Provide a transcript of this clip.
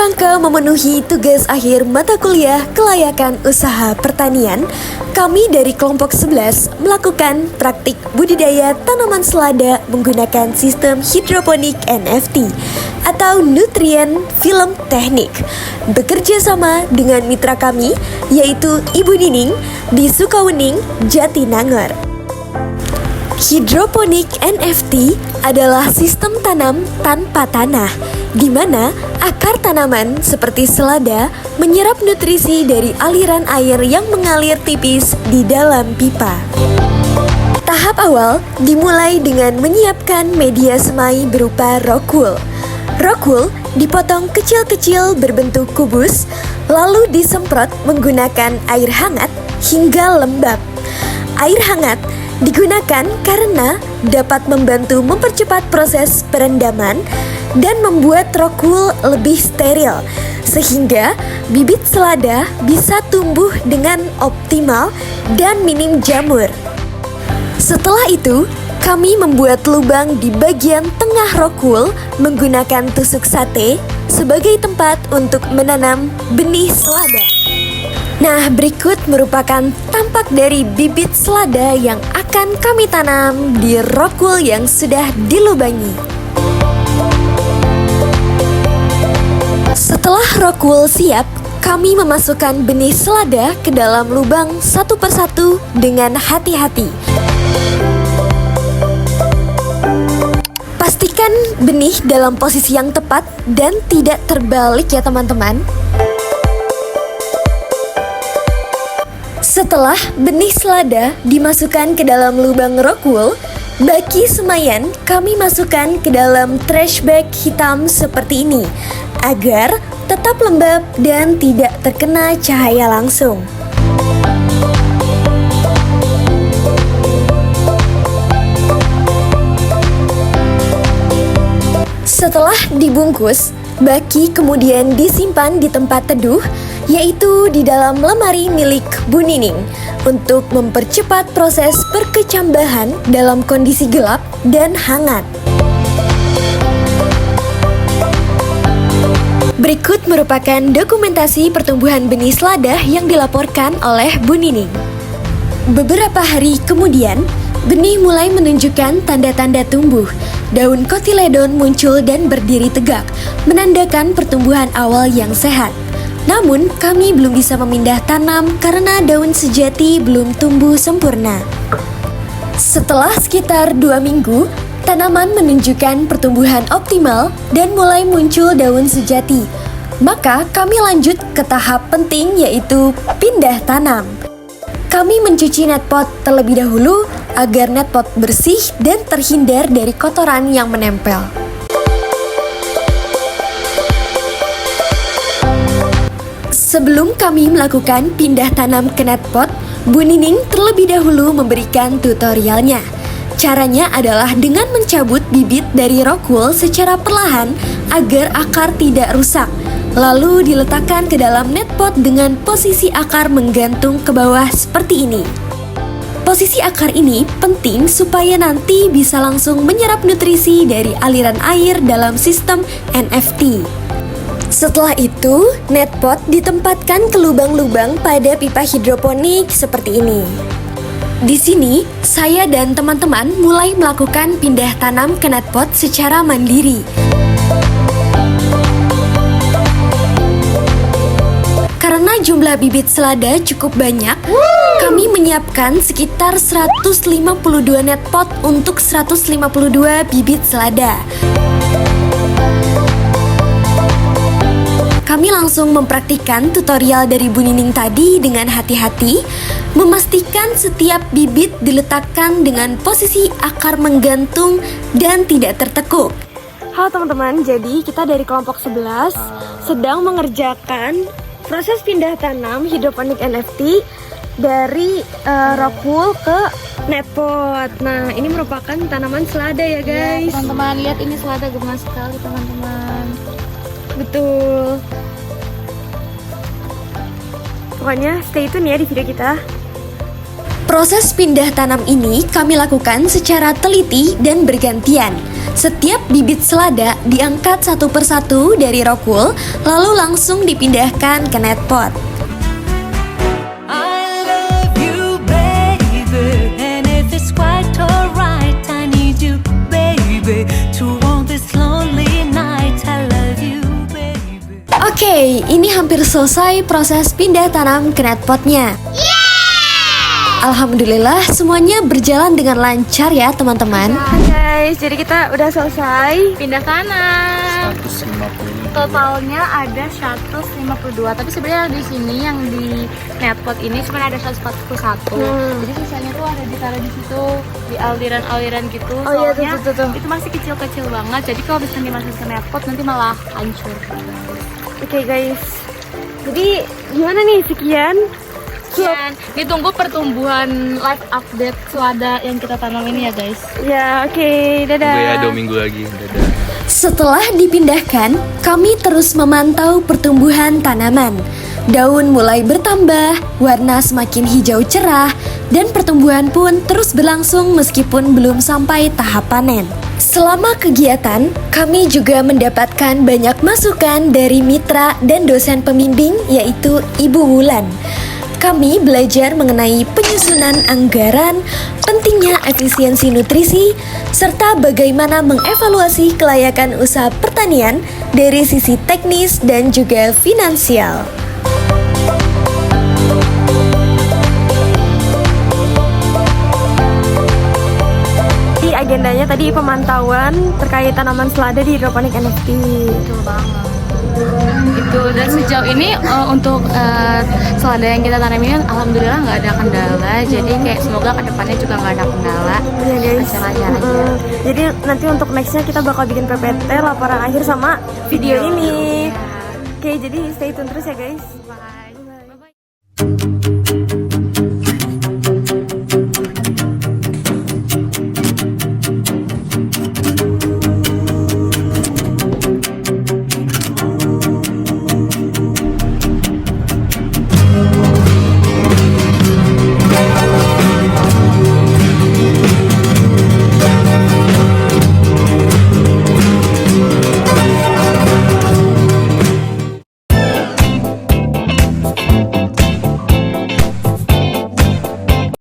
rangka memenuhi tugas akhir mata kuliah kelayakan usaha pertanian, kami dari kelompok 11 melakukan praktik budidaya tanaman selada menggunakan sistem hidroponik NFT atau nutrien film teknik, bekerja sama dengan mitra kami yaitu Ibu Nining di Sukawening, Jatinangor. Hidroponik NFT adalah sistem tanam tanpa tanah, di mana akar tanaman seperti selada menyerap nutrisi dari aliran air yang mengalir tipis di dalam pipa. Tahap awal dimulai dengan menyiapkan media semai berupa rock wool. Rock wool dipotong kecil-kecil berbentuk kubus, lalu disemprot menggunakan air hangat hingga lembab. Air hangat digunakan karena dapat membantu mempercepat proses perendaman dan membuat rock wool lebih steril, sehingga bibit selada bisa tumbuh dengan optimal dan minim jamur. Setelah itu, kami membuat lubang di bagian tengah rock wool menggunakan tusuk sate sebagai tempat untuk menanam benih selada. Nah, berikut merupakan tampak dari bibit selada yang akan kami tanam di rock wool yang sudah dilubangi. Setelah rock wool siap, kami memasukkan benih selada ke dalam lubang satu persatu dengan hati-hati. Pastikan benih dalam posisi yang tepat dan tidak terbalik ya teman-teman. Setelah benih selada dimasukkan ke dalam lubang rock wool, baki semayan kami masukkan ke dalam trash bag hitam seperti ini, agar tetap lembab dan tidak terkena cahaya langsung. Setelah dibungkus, baki kemudian disimpan di tempat teduh, yaitu di dalam lemari milik Bu Nining, untuk mempercepat proses perkecambahan dalam kondisi gelap dan hangat. Berikut merupakan dokumentasi pertumbuhan benih selada yang dilaporkan oleh Bu Nining. Beberapa hari kemudian, benih mulai menunjukkan tanda-tanda tumbuh. Daun kotiledon muncul dan berdiri tegak, menandakan pertumbuhan awal yang sehat. Namun, kami belum bisa memindah tanam karena daun sejati belum tumbuh sempurna. Setelah sekitar 2 minggu, tanaman menunjukkan pertumbuhan optimal dan mulai muncul daun sejati. Maka kami lanjut ke tahap penting, yaitu pindah tanam. Kami mencuci netpot terlebih dahulu agar netpot bersih dan terhindar dari kotoran yang menempel. Sebelum kami melakukan pindah tanam ke netpot, Bu Nining terlebih dahulu memberikan tutorialnya. Caranya adalah dengan mencabut bibit dari rock wool secara perlahan agar akar tidak rusak, lalu diletakkan ke dalam netpot dengan posisi akar menggantung ke bawah seperti ini. Posisi akar ini penting supaya nanti bisa langsung menyerap nutrisi dari aliran air dalam sistem NFT. Setelah itu, netpot ditempatkan ke lubang-lubang pada pipa hidroponik seperti ini. Di sini, saya dan teman-teman mulai melakukan pindah tanam ke netpot secara mandiri. Karena jumlah bibit selada cukup banyak, kami menyiapkan sekitar 152 netpot untuk 152 bibit selada. Kami langsung mempraktikkan tutorial dari Bu Nining tadi dengan hati-hati, memastikan setiap bibit diletakkan dengan posisi akar menggantung dan tidak tertekuk. Halo teman-teman, jadi kita dari kelompok 11 sedang mengerjakan proses pindah tanam hidroponik NFT dari rock wool ke netpot. Nah, ini merupakan tanaman selada ya guys. Ya, teman-teman, lihat ini selada gemas sekali teman-teman. Betul. Pokoknya stay tune ya di video kita. Proses pindah tanam ini kami lakukan secara teliti dan bergantian. Setiap bibit selada diangkat satu persatu dari rockwool, lalu langsung dipindahkan ke net pot. Oke, ini hampir selesai proses pindah tanam ke net potnya. Alhamdulillah semuanya berjalan dengan lancar ya teman-teman. Guys, jadi kita udah selesai pindah tanam. 150. Totalnya ada 152. Tapi sebenarnya di sini yang di netpot ini cuma ada 141. Jadi sisanya tuh ada ditaruh di situ di aliran-aliran gitu. Oh iya, Soalnya tuh. itu masih kecil-kecil banget. Jadi kalau misalnya dimasukin ke netpot nanti malah hancur. Oke guys, jadi gimana nih sekian? Dan ditunggu pertumbuhan live update selada yang kita tanam ini ya guys. Ya oke, dadah. Tunggu ya 2 minggu lagi. Dadah. Setelah dipindahkan, kami terus memantau pertumbuhan tanaman. Daun mulai bertambah, warna semakin hijau cerah, dan pertumbuhan pun terus berlangsung meskipun belum sampai tahap panen. Selama kegiatan, kami juga mendapatkan banyak masukan dari mitra dan dosen pembimbing yaitu Ibu Wulan. Kami belajar mengenai penyusunan anggaran, pentingnya efisiensi nutrisi, serta bagaimana mengevaluasi kelayakan usaha pertanian dari sisi teknis dan juga finansial. Agendanya tadi pemantauan terkait tanaman selada di hidroponik NFT. Betul banget. Itu dan sejauh ini untuk selada yang kita tanam ini alhamdulillah nggak ada kendala. Jadi kayak semoga kedepannya juga nggak ada kendala. Iya guys. Lancar aja. Jadi nanti untuk nextnya kita bakal bikin PPT laporan akhir sama video ini. Ya. Oke, jadi stay tune terus ya guys. Bye. Bye.